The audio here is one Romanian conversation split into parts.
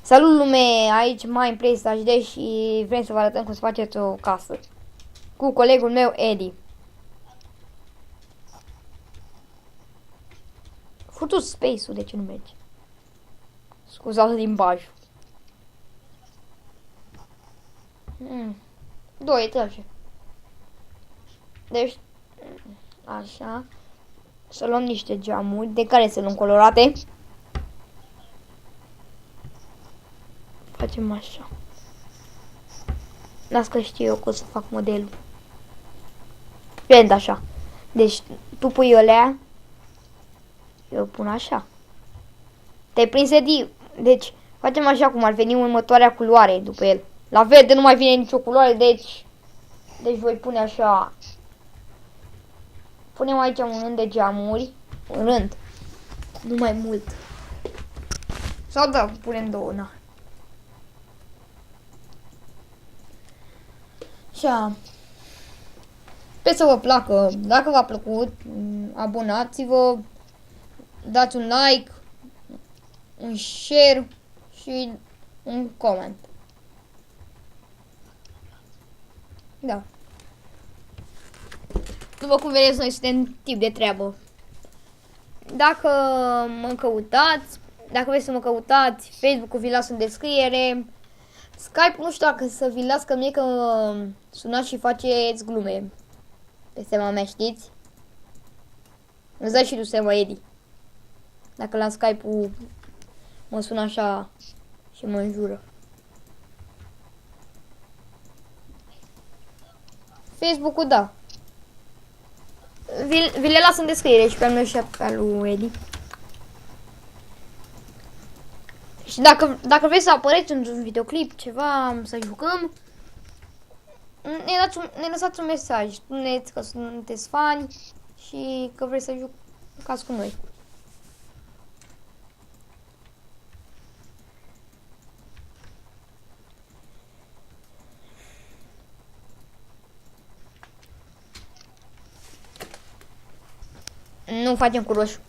Salut lume, aici Mindplay HD și vrem să vă arătăm cum să faceți o casă cu colegul meu Edi. Futu space-ul, de ce nu merge? Scuzați limbajul. 2 etaje. Deci, așa. Să luăm niște geamuri, de care să luăm colorate. Facem așa. Las că știu eu cum să fac modelul. Vend așa. Deci, tu pui alea. Eu pun așa. Te-ai prins, Edi? Deci, facem așa cum ar veni următoarea culoare după el. La verde nu mai vine nicio culoare, deci voi pune așa. Punem aici un rând de geamuri. Un rând. Nu mai mult. Sau da, punem două, na. Așa. Sper să vă placă. Dacă v-a plăcut, abonați-vă, dați un like, un share și un coment. Da. După cum vedeți, noi suntem tip de treabă. Dacă mă căutați, dacă vreți să mă căutați, Facebook-ul vi las în descriere. Skype, nu știu dacă să vi las, că mie că sunați și faceți glume pe seama mea, știți? Îți dai și tu seama, Edi. Dacă la Skype-ul mă sună așa și mă înjură. Facebook-ul, da. Vi le las în descriere și pe al meu și pe al lui Edi. Și dacă vreți să apăreți într-un videoclip, ceva, să jucăm, ne lăsați un mesaj. Spuneți că sunteți fani și că vreți să jucați cu noi. Nu facem cu roșu.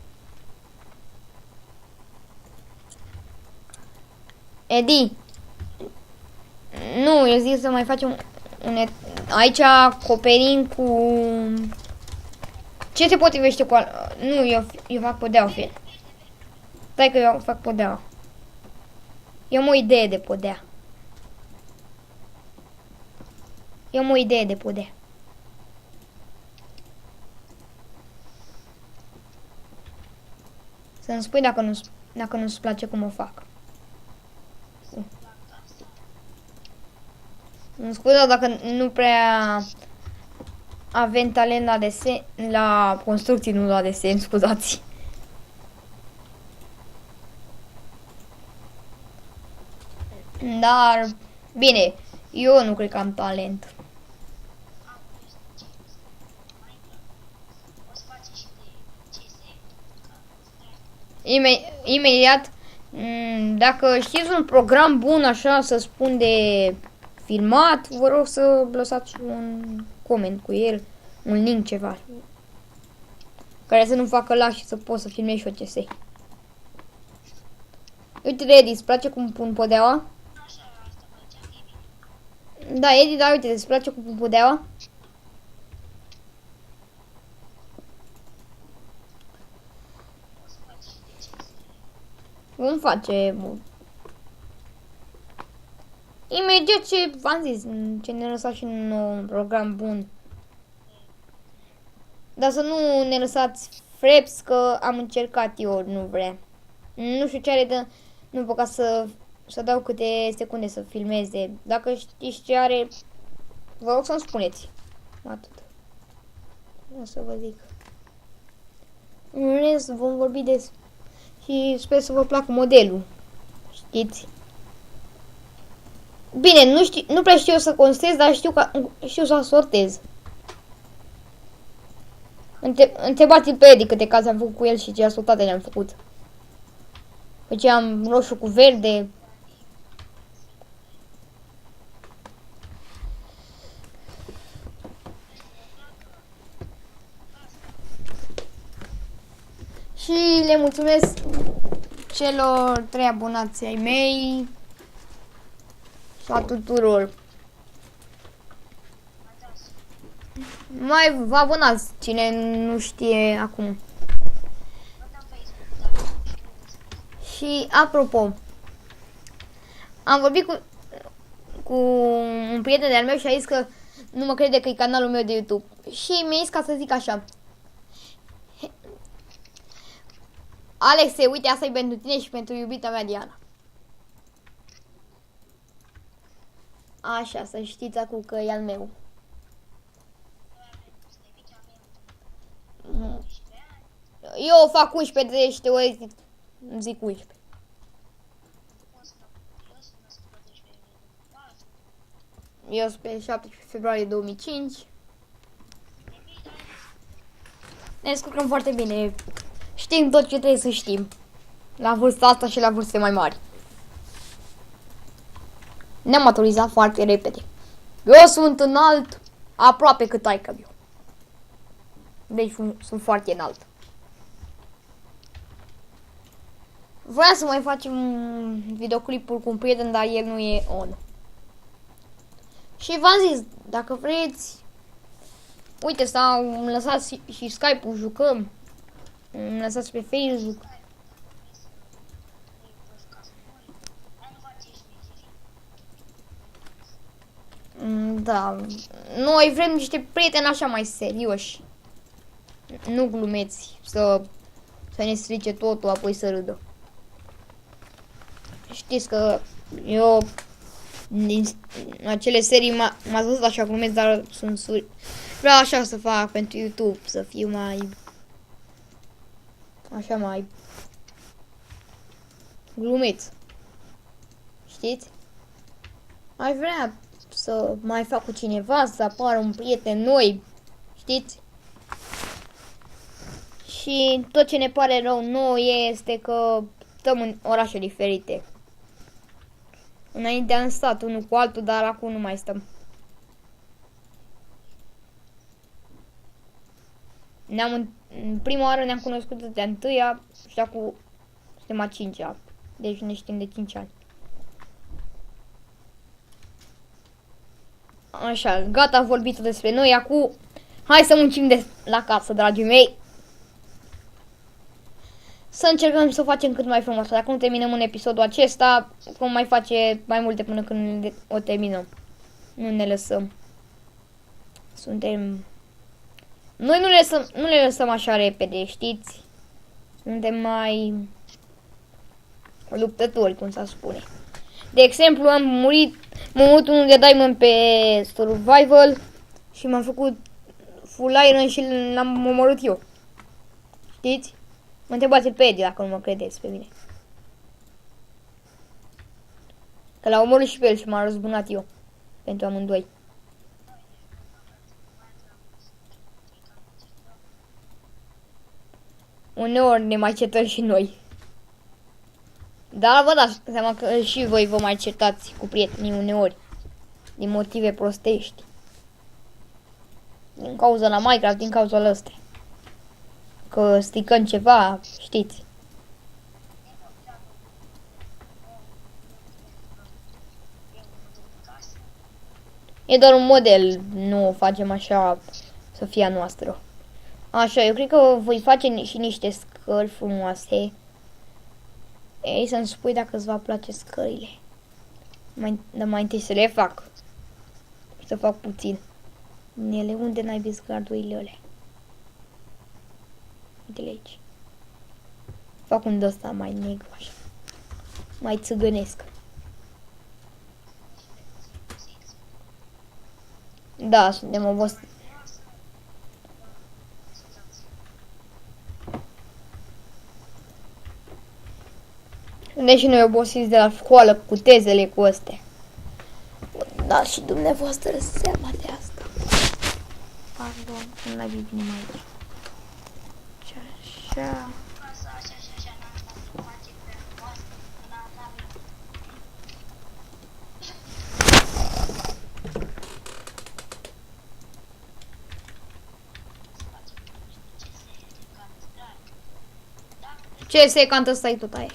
Edi, nu, eu zic să mai facem aici acoperim cu... Ce se potrivește cu Nu, eu fac podeaua, fie. Stai că eu fac podeaua. Eu am o idee de podea. Să-mi spui dacă nu-ți place cum o fac. Îmi scuzați dacă nu prea avem talent la desen, la construcții, nu la desen, scuzați. Dar, bine, eu nu cred că am talent. Imediat, dacă știți un program bun, așa să spun, de filmat, vă rog să lăsați un coment cu el, un link, ceva, care să nu facă lag și să pot să filmez și OCS. Uite, Edi, îți place cum pun podeaua? Da, Edi, da, uite, îți place cum pun podeaua? Vom face... Imediat ce v-am zis, ce ne lăsați și un program bun. Dar să nu ne lăsați fraps, că am încercat eu, nu vrea. Nu știu ce are de... Nu pot ca să dau câte secunde să filmeze. Dacă știți ce are, vă rog să-mi spuneți. Atât. O să vă zic. În rest, vom vorbi și sper să vă placă modelul. Știți? Bine, nu prea știu să construiesc, dar știu să sortez. Întrebați-l pe Edi câte case am făcut cu el și ce asortate le-am făcut. Deci am roșu cu verde. Și le mulțumesc celor 3 abonați ai mei sau tuturor. Mai vă abonați cine nu știe acum. Și apropo, am vorbit cu un prieten de-al meu și a zis că nu mă crede că e canalul meu de YouTube. Și mi-a zis ca să zic așa: Alexe, uite, asta e pentru tine și pentru iubita mea Diana. Așa, să știți acum că e al meu. Eu fac 11, deci teoretic zic 11. Eu sunt pe 17 februarie 2005. Ne descurcăm foarte bine. Știm tot ce trebuie să știm. La vârsta asta și la vârste mai mari. Ne-am maturizat foarte repede. Eu sunt înalt, aproape cât ai eu. Deci sunt foarte înalt. Vreau să mai facem videoclipuri cu un prieten, dar el nu e on. Și v-am zis, dacă vreți, uite, sau îmi lăsați și Skype-ul, jucăm. Îmi lăsați pe Facebook. Da, noi vrem niște prieteni așa mai serioși. Nu glumeți, să ne strice totul, apoi să râdă. Știți că eu din acele serii m-ați văzut așa glumesc, dar sunt vreau așa să fac pentru YouTube, să fiu mai așa mai glumeț. Știți? Aș vrea să mai fac cu cineva, să apară un prieten noi. Știți? Și tot ce ne pare rău nouă este că stăm în orașe diferite. Înainte am stat unul cu altul, dar acum nu mai stăm. În prima oară ne-am cunoscut de-a întâia și acum suntem a 5-a. Deci ne știm de 5 ani. Așa, gata, am vorbit despre noi. Acum, hai să muncim la casă, dragii mei. Să încercăm să o facem cât mai frumos. Dacă nu terminăm în episodul acesta, vom mai face mai multe până când o terminăm. Nu ne lăsăm. Noi nu le lăsăm așa repede, știți? Suntem mai luptători, cum s-a spune. De exemplu, m-am murit unul de diamond pe survival și m-am făcut full iron și l-am omorât eu. Știți? Mă întrebați pe Eddie dacă nu mă credeți pe mine. Că l-a omorât și pe el și m-a răzbunat eu. Pentru amândoi. Uneori ne mai certăm și noi. Dar vă dați seama că și voi vă mai certați cu prietenii uneori. Din motive prostești. Din cauza la Minecraft, din cauza la ăstea. Că stricăm ceva, știți. E doar un model, nu o facem așa să fie a noastră. Așa, eu cred că voi face și niște scări frumoase. Ei, să-mi spui dacă îți va place scările. Dar mai întâi să le fac. Să fac puțin. În ele, unde n-ai văzut gardurile alea? Uite-le aici. Fac un de-ăsta mai negru, așa. Mai țigănesc. Da, suntem obosiți. Suntem și noi obosiți de la școală cu tezele cu astea. Da, și dumneavoastră seama de asta. Pardon, nu l-ai bine mai aici. Așa. Ce secant ăsta e tot aia?